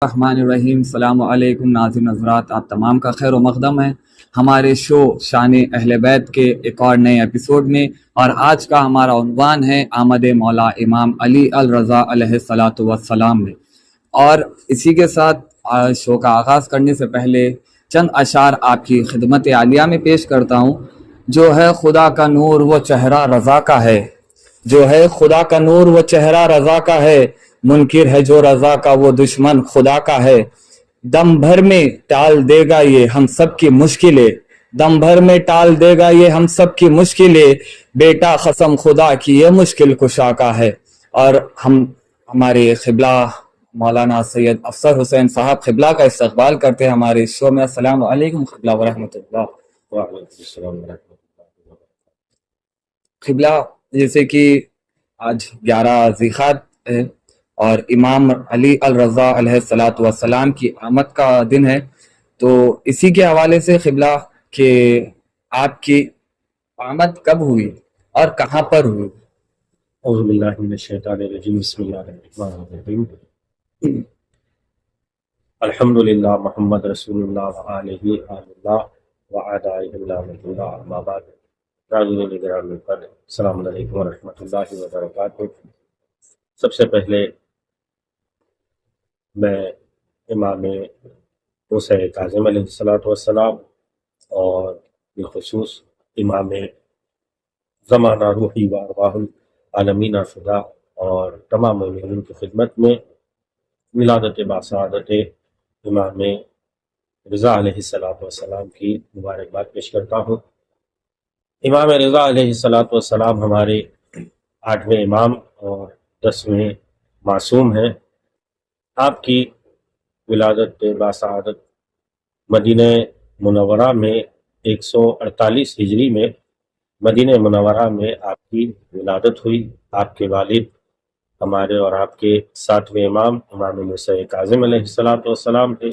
الرحمن الرحیم السلام علیکم ناظرین حضرات، آپ تمام کا خیر و مقدم ہے ہمارے شو شان اہل بیت کے ایک اور نئے ایپیسوڈ میں۔ اور آج کا ہمارا عنوان ہے آمد مولا امام علی الرضا علیہ الصلاۃ والسلام میں۔ اور اسی کے ساتھ شو کا آغاز کرنے سے پہلے چند اشعار آپ کی خدمت عالیہ میں پیش کرتا ہوں۔ جو ہے خدا کا نور وہ چہرہ رضا کا ہے، جو ہے خدا کا نور وہ چہرہ رضا کا ہے، منکر ہے جو رضا کا وہ دشمن خدا کا ہے۔ دم بھر میں ٹال دے گا یہ ہم سب کی مشکلیں، دم بھر میں ٹال دے گا یہ ہم سب کی مشکلیں، بیٹا قسم خدا کی یہ مشکل کشا کا ہے۔ اور ہمارے قبلہ مولانا سید افسر حسین صاحب قبلہ کا استقبال کرتے ہیں ہمارے شو میں۔ السلام علیکم قبلہ ورحمۃ اللہ۔ وعلیکم السلام ورحمۃ اللہ۔ قبلہ، جیسے کہ آج 11 ذیقعد ہے اور امام علی الرضا علیہ الصلاۃ والسلام کی آمد کا دن ہے، تو اسی کے حوالے سے قبلہ کہ آپ کی آمد کب ہوئی اور کہاں پر ہوئی؟ اعوذ باللہ من الشیطان الرجیم، بسم اللہ الرحمن الرحیم۔ الحمدللہ محمد رسول اللہ وآلہ اللہ وعدائہ اللہ اللہ، اما بعد۔ ناظرین گرامی پر السلام علیکم ورحمۃ اللہ وبرکاتہ۔ سب سے پہلے میں امام موسیٰ کاظم علیہ الصلاۃ والسلام اور بالخصوص امام زمانہ روحی و ارواح العالمین شدہ اور تمام مومنین کی خدمت میں ولادت باسعادت امام رضا علیہ الصلاۃ والسلام کی مبارکباد پیش کرتا ہوں۔ امام رضا علیہ الصلاۃ والسلام ہمارے 8ویں امام اور 10ویں معصوم ہیں۔ آپ کی ولادت باسعادت مدینہ منورہ میں 148 ہجری میں مدینہ منورہ میں آپ کی ولادت ہوئی۔ آپ کے والد ہمارے اور آپ کے 7ویں امام امام موسیٰ کاظم علیہ الصلاۃ والسلام تھے،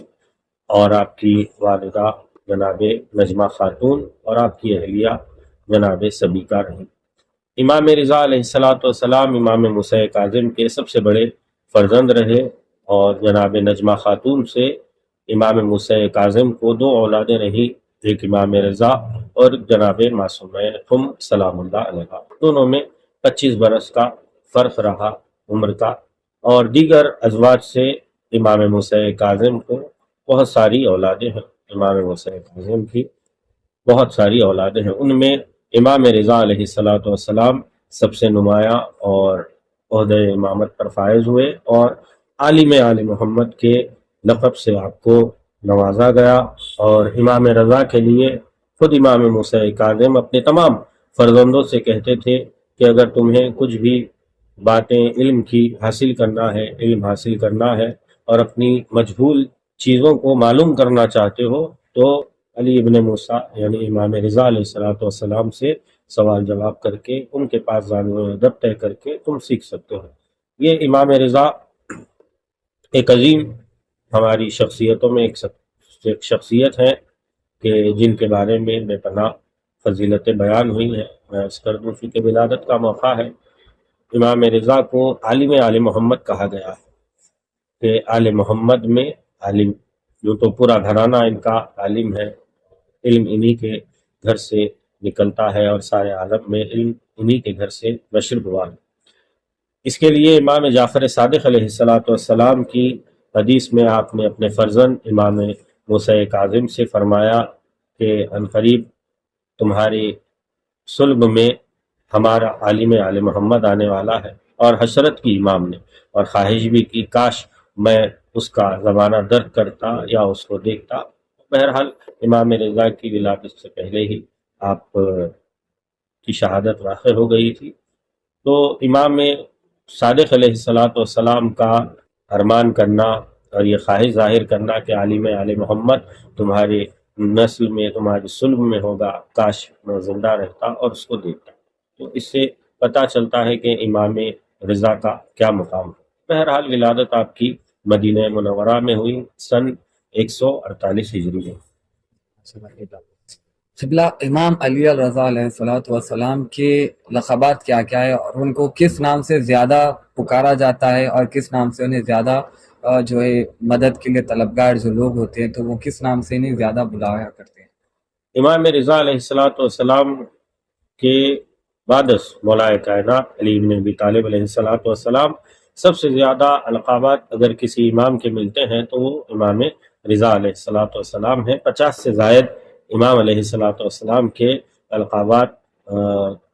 اور آپ کی والدہ جناب نجمہ خاتون اور آپ کی اہلیہ جناب سبیکہ رہیں۔ امام رضا علیہ الصلاۃ والسلام امام موسیٰ کاظم کے سب سے بڑے فرزند رہے، اور جناب نجمہ خاتون سے امام موسیٰ کاظم کو 2 اولادیں رہیں، ایک امام رضا اور جناب معصومہ ہم سلام اللہ علیہ۔ دونوں میں 25 برس کا فرق رہا عمر کا، اور دیگر ازواج سے امام موسیٰ کاظم کو بہت ساری اولادیں ہیں۔ امام موسیٰ کاظم کی بہت ساری اولادیں ہیں، ان میں امام رضا علیہ الصلاۃ والسلام سب سے نمایاں اور عہدہ امامت پر فائز ہوئے، اور عالم آل محمد کے لقب سے آپ کو نوازا گیا۔ اور امام رضا کے لیے خود امام موسیٰ کاظم اپنے تمام فرزندوں سے کہتے تھے کہ اگر تمہیں کچھ بھی باتیں علم کی حاصل کرنا ہے، علم حاصل کرنا ہے اور اپنی مجہول چیزوں کو معلوم کرنا چاہتے ہو، تو علی ابن موسیٰ یعنی امام رضا علیہ الصلاۃ والسلام سے سوال جواب کر کے ان کے پاس جانے و ادب طے کر کے تم سیکھ سکتے ہو۔ یہ امام رضا ایک عظیم ہماری شخصیتوں میں ایک شخصیت ہے کہ جن کے بارے میں بے پناہ فضیلتیں بیان ہوئی ہیں۔ میں اس کر دوں کہ ولادت کا موقع ہے۔ امام رضا کو عالم آل محمد کہا گیا ہے کہ آل محمد میں عالم جو تو پورا گھرانہ ان کا عالم ہے، علم انہی کے گھر سے نکلتا ہے، اور سارے عالم میں علم انہی کے گھر سے نشر ہوا ہے۔ اس کے لیے امام جعفر صادق علیہ الصلاۃ والسلام کی حدیث میں آپ نے اپنے فرزند امام موسیٰ کاظم سے فرمایا کہ عنقریب تمہاری صلب میں ہمارا عالم آل محمد آنے والا ہے، اور حشرت کی امام نے اور خواہش بھی کی کاش میں اس کا زمانہ درک کرتا یا اس کو دیکھتا۔ بہرحال امام رضا کی ولادت سے پہلے ہی آپ کی شہادت واقع ہو گئی تھی۔ تو امام صادق علیہ الصلاۃ والسلام کا ارمان کرنا اور یہ خواہش ظاہر کرنا کہ عالم آل محمد تمہاری نسل میں تمہاری صلب میں ہوگا، کاش میں زندہ رہتا اور اس کو دیکھتا۔ تو اس سے پتہ چلتا ہے کہ امام رضا کا کیا مقام ہے۔ بہرحال ولادت آپ کی مدینہ منورہ میں ہوئی سن 148 ہجری میں۔ قبلہ، امام علی الرضا علیہ الصلاۃ والسلام کے لقبات کیا کیا ہے، اور ان کو کس نام سے زیادہ پکارا جاتا ہے اور کس نام سے انہیں زیادہ جو ہے مدد کے لیے طلبگار جو لوگ ہوتے ہیں تو وہ کس نام سے انہیں زیادہ بلایا کرتے ہیں؟ امام رضا علیہ السلام کے بعد مولا کائنات علی بن ابی طالب علیہ السلام سب سے زیادہ القابات اگر کسی امام کے ملتے ہیں تو وہ امام رضا علیہ السلام ہیں۔ 50 سے زائد امام علیہ السلام کے القابات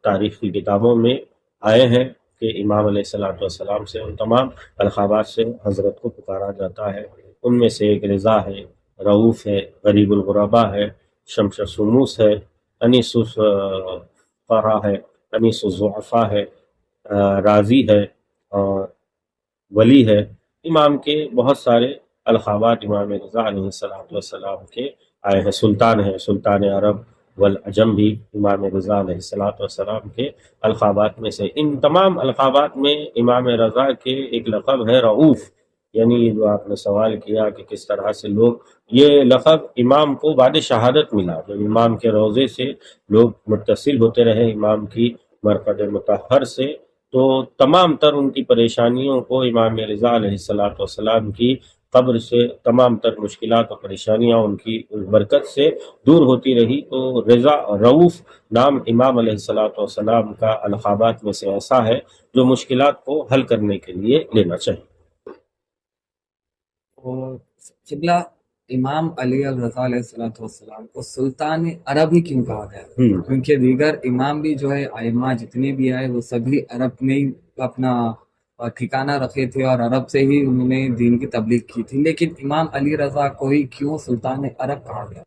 تاریخی کتابوں میں آئے ہیں کہ امام علیہ السلام سے ان تمام القابات سے حضرت کو پکارا جاتا ہے۔ ان میں سے ایک رضا ہے، رؤوف ہے، غریب الغربا ہے، شمس سموس ہے، انیس فرا ہے، انیس الضعفاء ہے، راضی ہے اور ولی ہے۔ امام کے بہت سارے القابات امام رضا علیہ السلام کے آئے ہیں۔ سلطان ہے، سلطان عرب والعجم بھی امام رضا علیہ السلام کے القابات میں سے۔ ان تمام القابات میں امام رضا کے ایک لقب ہے رؤوف، یعنی جو آپ نے سوال کیا کہ کس طرح سے لوگ، یہ لقب امام کو بعد شہادت ملا، جب امام کے روضے سے لوگ متصل ہوتے رہے امام کی مرقد مطہر سے، تو تمام تر ان کی پریشانیوں کو امام رضا علیہ السلام کی قبر سے تمام تر مشکلات اور پریشانیاں ان کی برکت سے دور ہوتی رہی۔ تو رضا رؤوف نام امام علیہ السلام کا القابات میں سے ایسا ہے جو مشکلات کو حل کرنے کے لیے لینا چاہیے۔ اور قبلہ امام علی رضا علیہ السلام کو سلطان عرب ہی کیوں کہا گیا؟ کیونکہ دیگر امام بھی جو ہے ائمہ جتنے بھی آئے وہ سبھی عرب میں ہی اپنا ٹھکانہ رکھے تھے اور عرب سے ہی انہوں نے دین کی تبلیغ کی تھی، لیکن امام علی رضا کو ہی کیوں سلطان عرب کہا گیا؟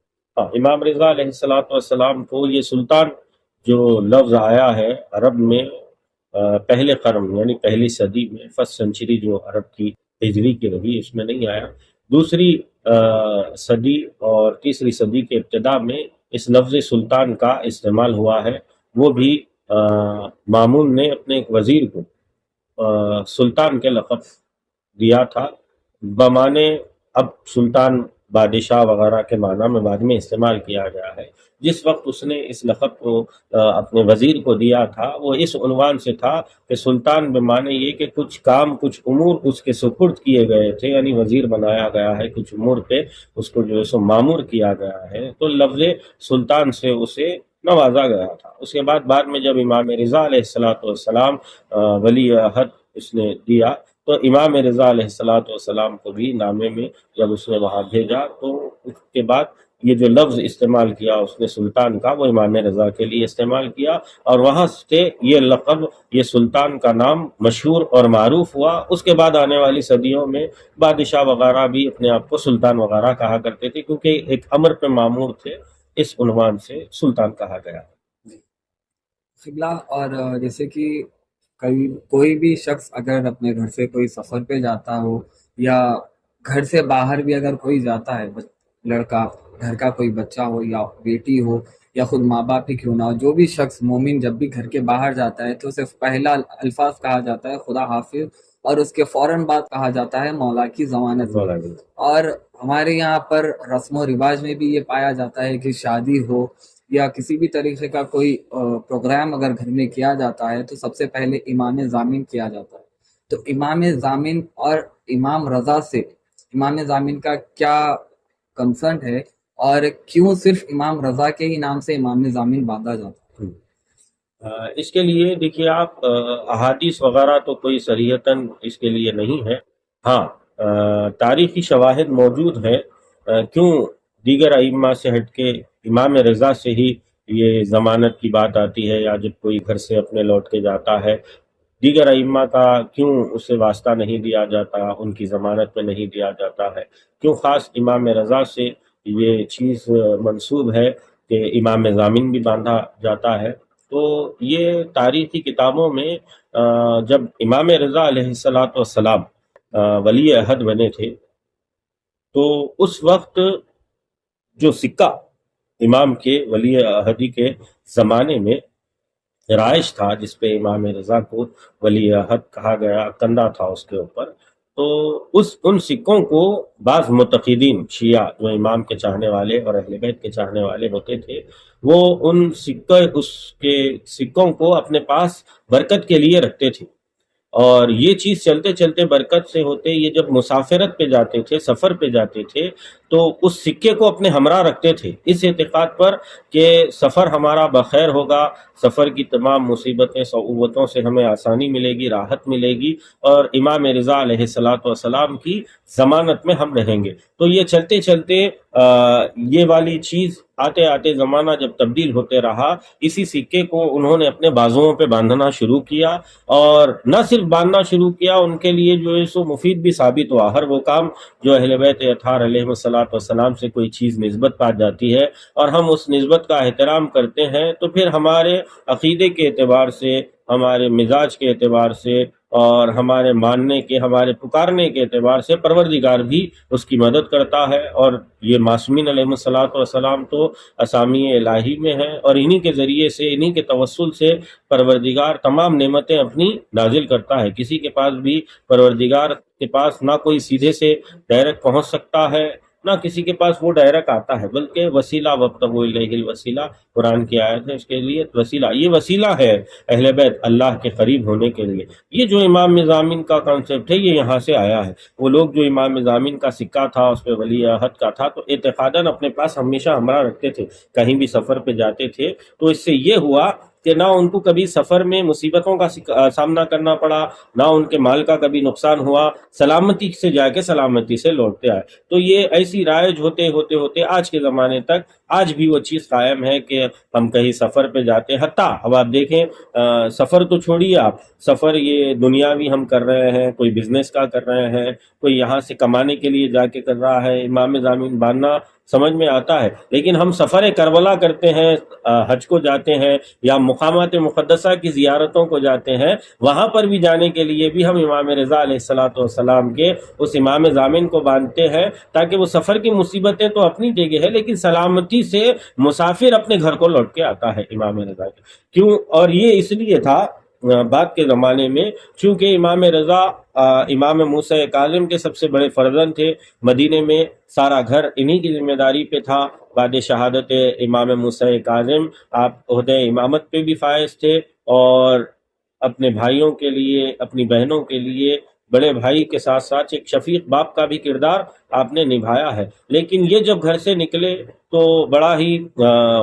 امام رضا علیہ السلام کو یہ سلطان جو لفظ آیا ہے عرب میں پہلے قرن یعنی پہلی صدی میں، فرسٹ سنچری جو عرب کی ہجری کی رہی اس میں نہیں آیا، دوسری صدی اور تیسری صدی کے ابتدا میں اس لفظ سلطان کا استعمال ہوا ہے۔ وہ بھی مامون نے اپنے ایک وزیر کو سلطان کے لقب دیا تھا، بمانے اب سلطان بادشاہ وغیرہ کے معنی میں بعد میں استعمال کیا گیا ہے۔ جس وقت اس نے اس لقب کو اپنے وزیر کو دیا تھا وہ اس عنوان سے تھا کہ سلطان بمانے یہ کہ کچھ کام کچھ امور اس کے سپرد کیے گئے تھے، یعنی وزیر بنایا گیا ہے، کچھ امور پہ اس کو جو ہے سو مامور کیا گیا ہے، تو لفظ سلطان سے اسے نوازا گیا تھا۔ اس کے بعد میں جب امام رضا علیہ السلام ولی عہد اس نے دیا تو امام رضا علیہ السلام کو بھی نامے میں جب اس نے وہاں بھیجا تو اس کے بعد یہ جو لفظ استعمال کیا اس نے سلطان کا، وہ امام رضا کے لیے استعمال کیا، اور وہاں سے یہ لقب، یہ سلطان کا نام مشہور اور معروف ہوا۔ اس کے بعد آنے والی صدیوں میں بادشاہ وغیرہ بھی اپنے آپ کو سلطان وغیرہ کہا کرتے تھے، کیونکہ ایک امر پہ معمور تھے، اس عنوان سے سلطان کہا گیا۔ قبلہ، اور جیسے کہ کوئی بھی شخص اگر اپنے گھر سے کوئی سفر پہ جاتا ہو یا گھر سے باہر بھی اگر کوئی جاتا ہے، لڑکا، گھر کا کوئی بچہ ہو یا بیٹی ہو یا خود ماں باپ ہی کیوں نہ ہو، جو بھی شخص مومن جب بھی گھر کے باہر جاتا ہے تو صرف پہلا الفاظ کہا جاتا ہے خدا حافظ، اور اس کے فوراً بعد کہا جاتا ہے مولا کی ضمانت۔ اور ہمارے یہاں پر رسم و رواج میں بھی یہ پایا جاتا ہے کہ شادی ہو یا کسی بھی طریقے کا کوئی پروگرام اگر گھر میں کیا جاتا ہے تو سب سے پہلے امام ضامن کیا جاتا ہے۔ تو امام ضامن اور امام رضا سے امام ضامن کا کیا کنسرن ہے اور کیوں صرف امام رضا کے ہی نام سے امام ضامن باندھا جاتا ہے؟ اس کے لیے دیکھیے آپ، احادیث وغیرہ تو کوئی صریحتاً اس کے لیے نہیں ہے، ہاں تاریخی شواہد موجود ہے کیوں دیگر ائمہ سے ہٹ کے امام رضا سے ہی یہ ضمانت کی بات آتی ہے، یا جب کوئی گھر سے اپنے لوٹ کے جاتا ہے دیگر ائمہ کا کیوں اسے واسطہ نہیں دیا جاتا، ان کی ضمانت میں نہیں دیا جاتا ہے، کیوں خاص امام رضا سے یہ چیز منسوب ہے کہ امام ضامن بھی باندھا جاتا ہے۔ تو یہ تاریخی کتابوں میں جب امام رضا علیہ السلام ولی عہد بنے تھے تو اس وقت جو سکہ امام کے ولی عہدی کے زمانے میں رائج تھا جس پہ امام رضا کو ولی عہد کہا گیا، کندھا تھا اس کے اوپر، تو ان سکوں کو بعض متقدین شیعہ جو امام کے چاہنے والے اور اہل بیت کے چاہنے والے ہوتے تھے، وہ اس کے سکوں کو اپنے پاس برکت کے لیے رکھتے تھے، اور یہ چیز چلتے چلتے برکت سے ہوتے یہ جب مسافرت پہ جاتے تھے، سفر پہ جاتے تھے، تو اس سکے کو اپنے ہمراہ رکھتے تھے اس اعتقاد پر کہ سفر ہمارا بخیر ہوگا، سفر کی تمام مصیبتیں صعوبتوں سے ہمیں آسانی ملے گی، راحت ملے گی، اور امام رضا علیہ الصلوۃ والسلام کی ضمانت میں ہم رہیں گے۔ تو یہ چلتے چلتے یہ والی چیز آتے آتے زمانہ جب تبدیل ہوتے رہا، اسی سکے کو انہوں نے اپنے بازوؤں پہ باندھنا شروع کیا، اور نہ صرف باندھنا شروع کیا، ان کے لیے جو ہے سو مفید بھی ثابت ہوا۔ ہر وہ کام جو اہل بیت اطہار علیہ الصلوۃ والسلام سے کوئی چیز نسبت پا جاتی ہے اور ہم اس نسبت کا احترام کرتے ہیں، تو پھر ہمارے عقیدے کے اعتبار سے، ہمارے مزاج کے اعتبار سے، اور ہمارے ماننے کے، ہمارے پکارنے کے اعتبار سے پروردگار بھی اس کی مدد کرتا ہے۔ اور یہ معصومین علیہ الصلوۃ والسلام تو اسامی الہی میں ہیں، اور انہی کے ذریعے سے، انہی کے توسل سے پروردگار تمام نعمتیں اپنی نازل کرتا ہے۔ کسی کے پاس بھی پروردگار کے پاس نہ کوئی سیدھے سے ڈائریکٹ پہنچ سکتا ہے، نہ کسی کے پاس وہ ڈائریکٹ آتا ہے، بلکہ وسیلہ وابتغوا الیہ الوسیلہ قرآن کی آیت ہے، اس کے لیے وسیلہ، یہ وسیلہ ہے اہل بیت اللہ کے قریب ہونے کے لیے۔ یہ جو امام مضامین کا کانسیپٹ ہے یہ یہاں سے آیا ہے۔ وہ لوگ جو امام مضامین کا سکہ تھا اس پہ ولی عہد کا تھا، تو اعتقاداً اپنے پاس ہمیشہ ہمراہ رکھتے تھے، کہیں بھی سفر پہ جاتے تھے، تو اس سے یہ ہوا کہ نہ ان کو کبھی سفر میں مصیبتوں کا سامنا کرنا پڑا، نہ ان کے مال کا کبھی نقصان ہوا، سلامتی سے جا کے سلامتی سے لوٹتے آئے۔ تو یہ ایسی رائج ہوتے ہوتے ہوتے آج کے زمانے تک آج بھی وہ چیز قائم ہے کہ ہم کہیں سفر پہ جاتے ہیں، حتیٰ اب آپ دیکھیں سفر تو چھوڑیے آپ، سفر یہ دنیاوی ہم کر رہے ہیں، کوئی بزنس کا کر رہے ہیں، کوئی یہاں سے کمانے کے لیے جا کے کر رہا ہے، امام ضامین باندھنا سمجھ میں آتا ہے، لیکن ہم سفر کربلا کرتے ہیں، حج کو جاتے ہیں، یا مقامات مقدسہ کی زیارتوں کو جاتے ہیں، وہاں پر بھی جانے کے لیے بھی ہم امام رضا علیہ الصلوۃ والسلام کے اس امام ضامن کو باندھتے ہیں، تاکہ وہ سفر کی مصیبتیں تو اپنی جگہ ہے، لیکن سلامتی سے مسافر اپنے گھر کو لوٹ کے آتا ہے امام رضا کے۔ کیوں؟ اور یہ اس لیے تھا بعد کے زمانے میں، چونکہ امام رضا امام موسیٰ کاظم کے سب سے بڑے فرزند تھے، مدینے میں سارا گھر انہی کی ذمہ داری پہ تھا۔ بعد شہادت امام موسیٰ کاظم آپ عہدہ امامت پہ بھی فائز تھے، اور اپنے بھائیوں کے لیے، اپنی بہنوں کے لیے بڑے بھائی کے ساتھ ساتھ ایک شفیق باپ کا بھی کردار آپ نے نبھایا ہے۔ لیکن یہ جب گھر سے نکلے تو بڑا ہی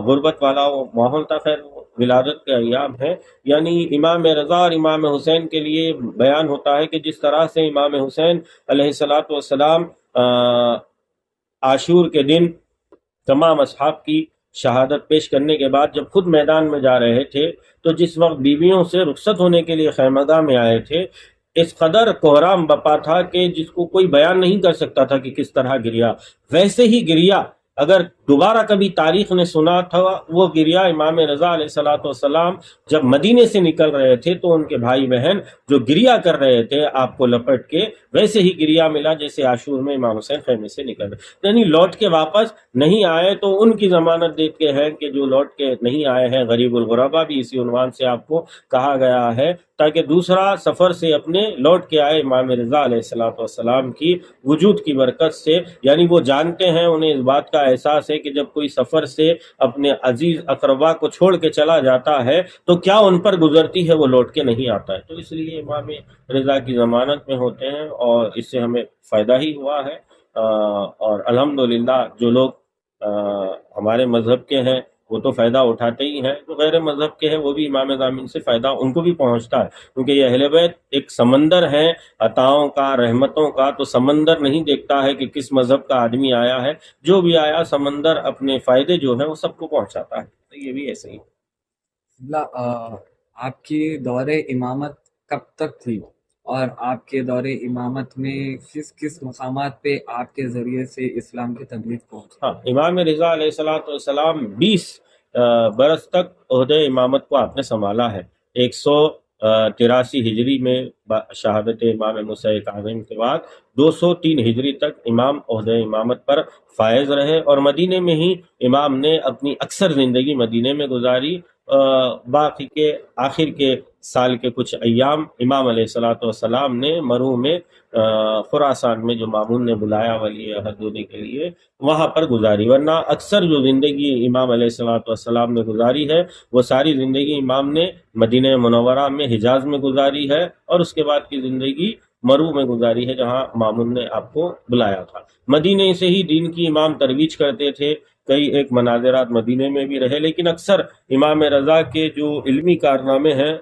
غربت والا ماحول تھا۔ خیر ولادت کے ایام ہے، یعنی امام رضا اور امام حسین کے لیے بیان ہوتا ہے کہ جس طرح سے امام حسین علیہ الصلوۃ والسلام عاشور کے دن تمام اصحاب کی شہادت پیش کرنے کے بعد جب خود میدان میں جا رہے تھے، تو جس وقت بیویوں سے رخصت ہونے کے لیے خیمگاہ میں آئے تھے، اس قدر کوہرام بپا تھا کہ جس کو کوئی بیان نہیں کر سکتا تھا کہ کس طرح گریا۔ ویسے ہی گریا اگر دوبارہ کبھی تاریخ نے سنا تھا، وہ گریا امام رضا علیہ الصلوۃ والسلام جب مدینے سے نکل رہے تھے، تو ان کے بھائی بہن جو گریا کر رہے تھے آپ کو لپٹ کے، ویسے ہی گریا ملا جیسے عاشور میں امام حسین خیمے سے نکل رہے، یعنی لوٹ کے واپس نہیں آئے۔ تو ان کی ضمانت دیتے ہیں کہ جو لوٹ کے نہیں آئے ہیں، غریب الغربا بھی اسی عنوان سے آپ کو کہا گیا ہے، تاکہ دوسرا سفر سے اپنے لوٹ کے آئے امام رضا علیہ الصلوۃ والسلام کی وجود کی برکت سے، یعنی وہ جانتے ہیں، انہیں اس بات کا احساس ہے کہ جب کوئی سفر سے اپنے عزیز اقربا کو چھوڑ کے چلا جاتا ہے تو کیا ان پر گزرتی ہے، وہ لوٹ کے نہیں آتا ہے۔ تو اس لیے امام رضا کی ضمانت میں ہوتے ہیں، اور اس سے ہمیں فائدہ ہی ہوا ہے۔ اور الحمدللہ جو لوگ ہمارے مذہب کے ہیں وہ تو فائدہ اٹھاتے ہی ہیں، جو غیر مذہب کے ہیں وہ بھی امام ضامن سے فائدہ ان کو بھی پہنچتا ہے، کیونکہ یہ اہل بیت ایک سمندر ہے عطاؤں کا، رحمتوں کا۔ تو سمندر نہیں دیکھتا ہے کہ کس مذہب کا آدمی آیا ہے، جو بھی آیا سمندر اپنے فائدے جو ہیں وہ سب کو پہنچاتا ہے۔ تو یہ بھی ایسے ہی۔ آپ کی دور امامت کب تک تھی، اور آپ کے دور امامت میں کس کس مقامات پہ آپ کے ذریعے سے اسلام کی تبلیغ پہنچی؟ ہاں، امام رضا علیہ الصلوۃ والسلام 20 برس تک عہدہ امامت کو آپ نے سنبھالا ہے۔ 183 ہجری میں شہادت امام موسیٰ کاظم کے بعد 203 ہجری تک امام عہدہ امامت پر فائز رہے، اور مدینے میں ہی امام نے اپنی اکثر زندگی مدینے میں گزاری۔ باقی کے آخر کے سال کے کچھ ایام امام علیہ السلام نے مرو میں خراسان میں جو مامون نے بلایا ولی عہد ہونے کے لیے وہاں پر گزاری، ورنہ اکثر جو زندگی امام علیہ السلام نے گزاری ہے وہ ساری زندگی امام نے مدینہ منورہ میں حجاز میں گزاری ہے، اور اس کے بعد کی زندگی مرو میں گزاری ہے جہاں مامون نے آپ کو بلایا تھا۔ مدینے سے ہی دین کی امام ترویج کرتے تھے، کئی ایک مناظرات مدینے میں بھی رہے، لیکن اکثر امام رضا کے جو علمی کارنامے ہیں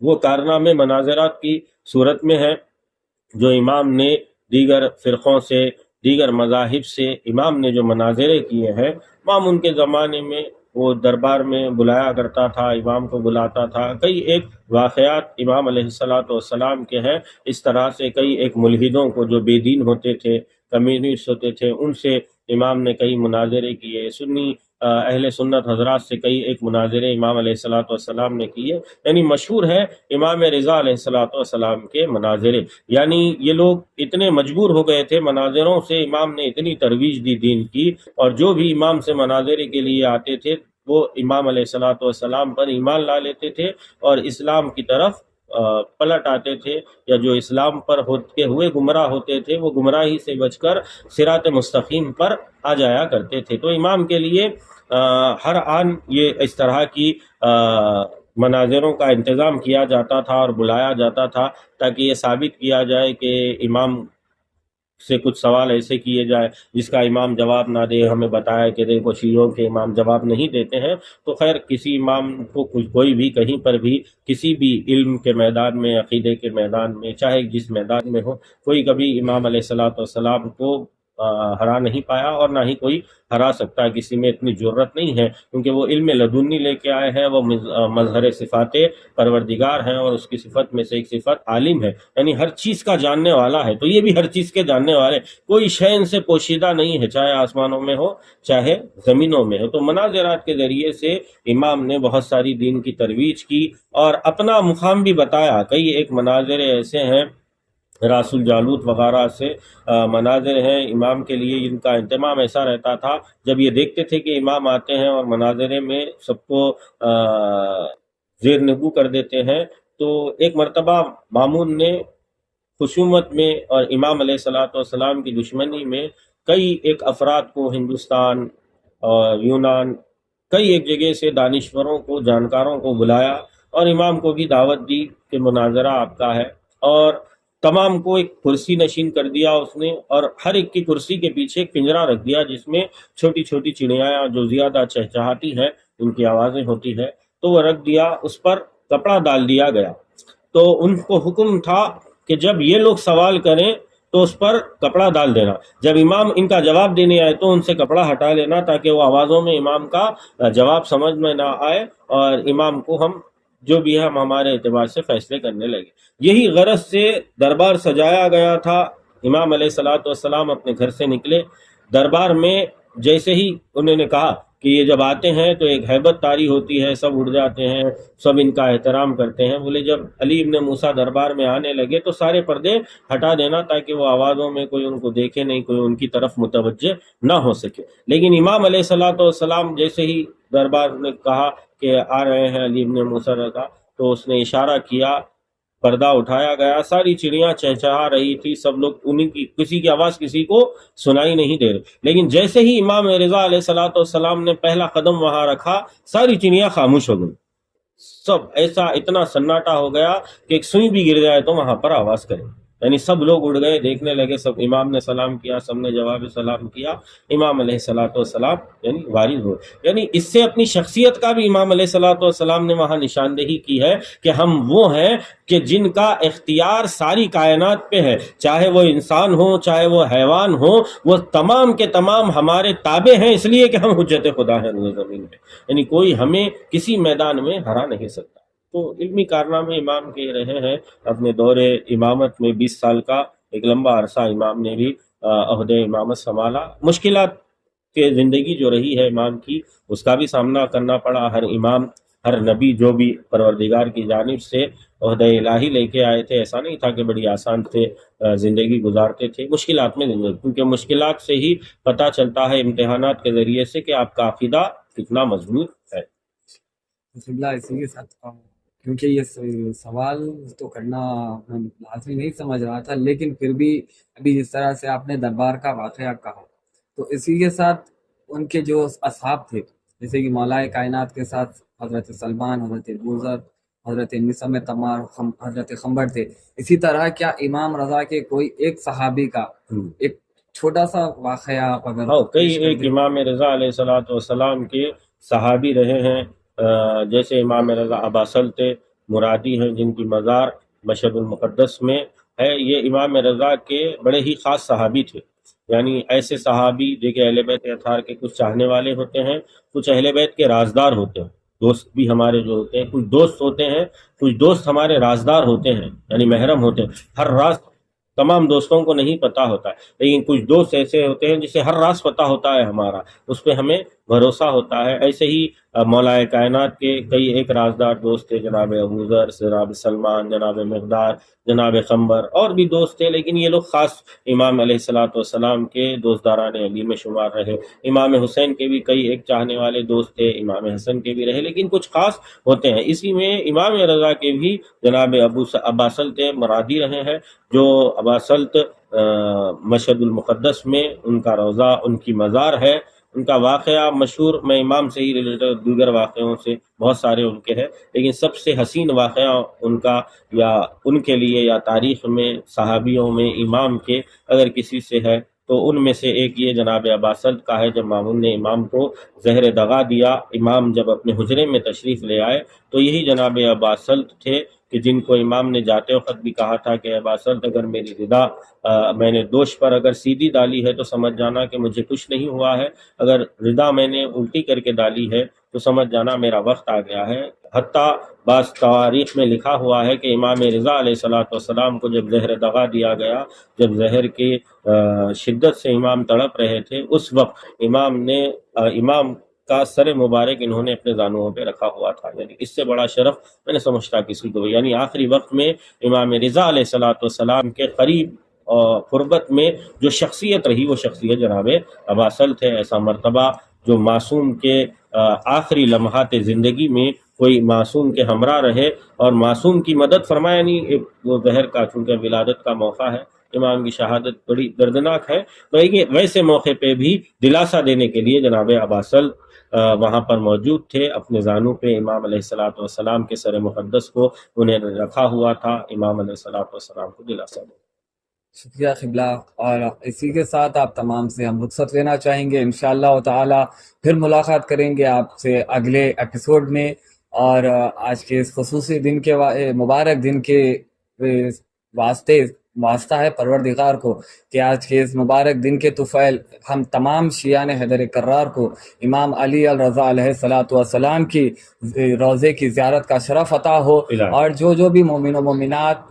وہ کارنامے مناظرات کی صورت میں ہیں، جو امام نے دیگر فرقوں سے، دیگر مذاہب سے امام نے جو مناظرے کیے ہیں۔ مامون کے زمانے میں وہ دربار میں بلایا کرتا تھا، امام کو بلاتا تھا۔ کئی ایک واقعات امام علیہ السلام کے ہیں، اس طرح سے کئی ایک ملحدوں کو جو بے دین ہوتے تھے، کمیونسٹ ہوتے تھے، ان سے امام نے کئی مناظرے کیے۔ سنی اہل سنت حضرات سے کئی ایک مناظرے امام علیہ السلام نے کیے، یعنی مشہور ہے امام رضا علیہ السلام کے مناظرے۔ یعنی یہ لوگ اتنے مجبور ہو گئے تھے مناظروں سے، امام نے اتنی ترویج دی دین کی، اور جو بھی امام سے مناظرے کے لیے آتے تھے وہ امام علیہ السلام پر ایمان لا لیتے تھے اور اسلام کی طرف پلٹ آتے تھے، یا جو اسلام پر ہوتے ہوئے گمراہ ہوتے تھے وہ گمراہی سے بچ کر صراط مستقیم پر آ جایا کرتے تھے۔ تو امام کے لیے ہر آن یہ اس طرح کی مناظروں کا انتظام کیا جاتا تھا اور بلایا جاتا تھا، تاکہ یہ ثابت کیا جائے کہ امام سے کچھ سوال ایسے کیے جائے جس کا امام جواب نہ دے۔ ہمیں بتایا کہ دیکھو شیعوں کے امام جواب نہیں دیتے ہیں، تو خیر کسی امام کو کوئی بھی کہیں پر بھی کسی بھی علم کے میدان میں، عقیدے کے میدان میں، چاہے جس میدان میں ہو، کوئی کبھی امام علیہ السلام کو ہرا نہیں پایا، اور نہ ہی کوئی ہرا سکتا ہے۔ کسی میں اتنی جرت نہیں ہے، کیونکہ وہ علم لدنی لے کے آئے ہیں، وہ مظہر صفات پروردگار ہیں، اور اس کی صفت میں سے ایک صفت عالم ہے، یعنی ہر چیز کا جاننے والا ہے۔ تو یہ بھی ہر چیز کے جاننے والے، کوئی شے ان سے پوشیدہ نہیں ہے، چاہے آسمانوں میں ہو چاہے زمینوں میں ہو۔ تو مناظرات کے ذریعے سے امام نے بہت ساری دین کی ترویج کی اور اپنا مقام بھی بتایا۔ کئی ایک مناظرے ایسے ہیں، راس الجالوت وغیرہ سے مناظر ہیں امام کے لیے، ان کا اہتمام ایسا رہتا تھا جب یہ دیکھتے تھے کہ امام آتے ہیں اور مناظرے میں سب کو زیر نگو کر دیتے ہیں، تو ایک مرتبہ مامون نے خصومت میں اور امام علیہ السلام کی دشمنی میں کئی ایک افراد کو، ہندوستان اور یونان، کئی ایک جگہ سے دانشوروں کو، جانکاروں کو بلایا اور امام کو بھی دعوت دی کہ مناظرہ آپ کا ہے، اور تمام کو ایک کرسی نشین کر دیا اس نے، اور ہر ایک کی کرسی کے پیچھے ایک پنجرا رکھ دیا جس میں چھوٹی چھوٹی چڑیاں جو زیادہ چہچہاتی ہیں، ان کی آوازیں ہوتی ہے، تو وہ رکھ دیا، اس پر کپڑا ڈال دیا گیا۔ تو ان کو حکم تھا کہ جب یہ لوگ سوال کریں تو اس پر کپڑا ڈال دینا، جب امام ان کا جواب دینے آئے تو ان سے کپڑا ہٹا لینا، تاکہ وہ آوازوں میں امام کا جواب سمجھ میں نہ آئے، اور امام کو ہم جو بھی ہے ہم ہمارے اعتبار سے فیصلے کرنے لگے۔ یہی غرض سے دربار سجایا گیا تھا۔ امام علیہ السلام اپنے گھر سے نکلے، دربار میں جیسے ہی انہوں نے کہا کہ یہ جب آتے ہیں تو ایک ہیبت طاری ہوتی ہے، سب اٹھ جاتے ہیں، سب ان کا احترام کرتے ہیں۔ بولے جب علی ابن موسیٰ دربار میں آنے لگے تو سارے پردے ہٹا دینا، تاکہ وہ آوازوں میں کوئی ان کو دیکھے نہیں، کوئی ان کی طرف متوجہ نہ ہو سکے۔ لیکن امام علیہ السلام جیسے ہی دربار نے کہا کہ آ رہے ہیں علی ابن موسیٰ کا، تو اس نے اشارہ کیا، پردہ اٹھایا گیا، ساری چڑیاں چہچہا رہی تھی، سب لوگ انہیں کی کسی کی آواز کسی کو سنائی نہیں دے رہی، لیکن جیسے ہی امام رضا علیہ السلام نے پہلا قدم وہاں رکھا، ساری چڑیاں خاموش ہو گئی، سب ایسا اتنا سناٹا ہو گیا کہ ایک سوئی بھی گر جائے تو وہاں پر آواز کرے، یعنی سب لوگ اڑ گئے، دیکھنے لگے، سب امام نے سلام کیا، سب نے جواب سلام کیا، امام علیہ السلام یعنی وارث ہوئے۔ یعنی اس سے اپنی شخصیت کا بھی امام علیہ السلام نے وہاں نشاندہی کی ہے کہ ہم وہ ہیں کہ جن کا اختیار ساری کائنات پہ ہے، چاہے وہ انسان ہو چاہے وہ حیوان ہو، وہ تمام کے تمام ہمارے تابع ہیں، اس لیے کہ ہم حجت خدا ہیں روئے زمین پہ، یعنی کوئی ہمیں کسی میدان میں ہرا نہیں سکتا۔ تو علمی کارنامے امام کے رہے ہیں۔ اپنے دور امامت میں 20 سال کا ایک لمبا عرصہ امام نے بھی عہدہ امامت سنبھالا۔ مشکلات کے زندگی جو رہی ہے امام کی، اس کا بھی سامنا کرنا پڑا۔ ہر امام ہر نبی جو بھی پروردگار کی جانب سے عہدہ الہی لے کے آئے تھے، ایسا نہیں تھا کہ بڑی آسان سے زندگی گزارتے تھے، مشکلات میں زندگی، کیونکہ مشکلات سے ہی پتہ چلتا ہے امتحانات کے ذریعے سے کہ آپ کا عقیدہ کتنا مضبوط ہے۔ قبلہ اسی کے ساتھ کیونکہ یہ سوال تو کرنا میں لازمی نہیں سمجھ رہا تھا، لیکن پھر بھی ابھی جس طرح سے آپ نے دربار کا واقعہ کہا تو اسی کے ساتھ ان کے جو اصحاب تھے، جیسے کہ مولا کائنات کے ساتھ حضرت سلمان، حضرت بوذر، حضرت نسم تمار، حضرت خمبر تھے، اسی طرح کیا امام رضا کے کوئی ایک صحابی کا ایک چھوٹا سا واقعہ آپ اگر کئی پیش کر ایک دیں؟ امام رضا علیہ الصلوۃ والسلام کے صحابی رہے ہیں، جیسے امام رضا اباسلط مرادی ہیں جن کی مزار مشہد المقدس میں ہے۔ یہ امام رضا کے بڑے ہی خاص صحابی تھے، یعنی ایسے صحابی دیکھیں اہل بیت اطہار کے کچھ چاہنے والے ہوتے ہیں، کچھ اہل بیت کے رازدار ہوتے ہیں، دوست بھی ہمارے جو ہوتے ہیں، کچھ دوست ہوتے ہیں، کچھ دوست ہمارے رازدار ہوتے ہیں، یعنی محرم ہوتے ہیں۔ ہر راز تمام دوستوں کو نہیں پتہ ہوتا ہے، لیکن کچھ دوست ایسے ہوتے ہیں جسے ہر راز پتہ ہوتا ہے ہمارا، اس پہ ہمیں بھروسہ ہوتا ہے۔ ایسے ہی مولا کائنات کے کئی ایک رازدار دوست تھے، جناب ابوذر، جناب سلمان، جناب مقدار، جناب خمبر، اور بھی دوست تھے، لیکن یہ لوگ خاص امام علیہ الصلوۃ والسلام کے دوستداران علی میں شمار رہے۔ امام حسین کے بھی کئی ایک چاہنے والے دوست تھے، امام حسن کے بھی رہے، لیکن کچھ خاص ہوتے ہیں۔ اسی میں امام رضا کے بھی جناب اباسلط مرادی رہے ہیں، جو اباسلط مشہد المقدس میں ان کا روضہ، ان کی مزار ہے۔ ان کا واقعہ مشہور، میں امام سے ہی ریلیٹڈ دیگر واقعوں سے بہت سارے ان کے ہیں، لیکن سب سے حسین واقعہ ان کا، یا ان کے لیے، یا تاریخ میں صحابیوں میں امام کے اگر کسی سے ہے تو ان میں سے ایک یہ جناب اباسلط کا ہے۔ جب مامون نے امام کو زہر دغا دیا، امام جب اپنے حجرے میں تشریف لے آئے تو یہی جناب اباسلط تھے کہ جن کو امام نے جاتے وقت بھی کہا تھا کہ اباسلط اگر میری ردا میں نے دوش پر اگر سیدھی ڈالی ہے تو سمجھ جانا کہ مجھے کچھ نہیں ہوا ہے، اگر ردا میں نے الٹی کر کے ڈالی ہے تو سمجھ جانا میرا وقت آ گیا ہے۔ حتیٰ بعض تواریخ میں لکھا ہوا ہے کہ امام رضا علیہ الصلوۃ والسلام کو جب زہر دغا دیا گیا، جب زہر کی شدت سے امام تڑپ رہے تھے، اس وقت امام کا سر مبارک انہوں نے اپنے زانوؤں پہ رکھا ہوا تھا، یعنی اس سے بڑا شرف میں نے سمجھتا کسی کو، یعنی آخری وقت میں امام رضا علیہ الصلوۃ والسلام کے قریب اور قربت میں جو شخصیت رہی وہ شخصیت جناب اباسلط ہے۔ ایسا مرتبہ جو معصوم کے آخری لمحات زندگی میں کوئی معصوم کے ہمراہ رہے اور معصوم کی مدد فرمائے، یعنی وہ زہر کا چونکہ ولادت کا موقع ہے، امام کی شہادت بڑی دردناک ہے، ویسے موقع پہ بھی دلاسا دینے کے لیے جناب اباسلط وہاں پر موجود تھے، اپنے زانو پہ امام علیہ الصلوۃ والسلام کے سر مقدس کو انہیں رکھا ہوا تھا، امام علیہ الصلوۃ والسلام کو دلاسا دے۔ شکریہ قبلہ، اور اسی کے ساتھ آپ تمام سے ہم رخصت لینا چاہیں گے، انشاءاللہ تعالی پھر ملاقات کریں گے آپ سے اگلے ایپیسوڈ میں، اور آج کے اس خصوصی دن کے مبارک دن کے واسطہ ہے پروردگار کو کہ آج کے اس مبارک دن کے طفیل ہم تمام شیعان حیدر کرار کو امام علی الرضا علیہ الصلوۃ والسلام کی روضے کی زیارت کا شرف عطا ہو، اور جو بھی مومن و مومنات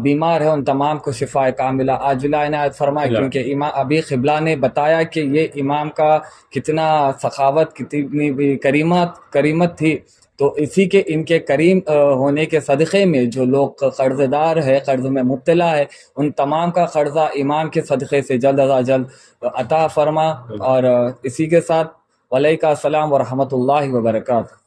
بیمار ہے ان تمام کو شفاء کاملہ عاجلہ عنایت فرمائے، کیونکہ امام ابھی قبلہ نے بتایا کہ یہ امام کا کتنا سخاوت، کتنی کریمت تھی، تو اسی کے ان کے کریم ہونے کے صدقے میں جو لوگ قرض دار ہے، قرض میں مبتلا ہے، ان تمام کا قرضہ امام کے صدقے سے جلد از جلد عطا فرما، اور اسی کے ساتھ وعلیکم السلام ورحمۃ اللہ وبرکاتہ۔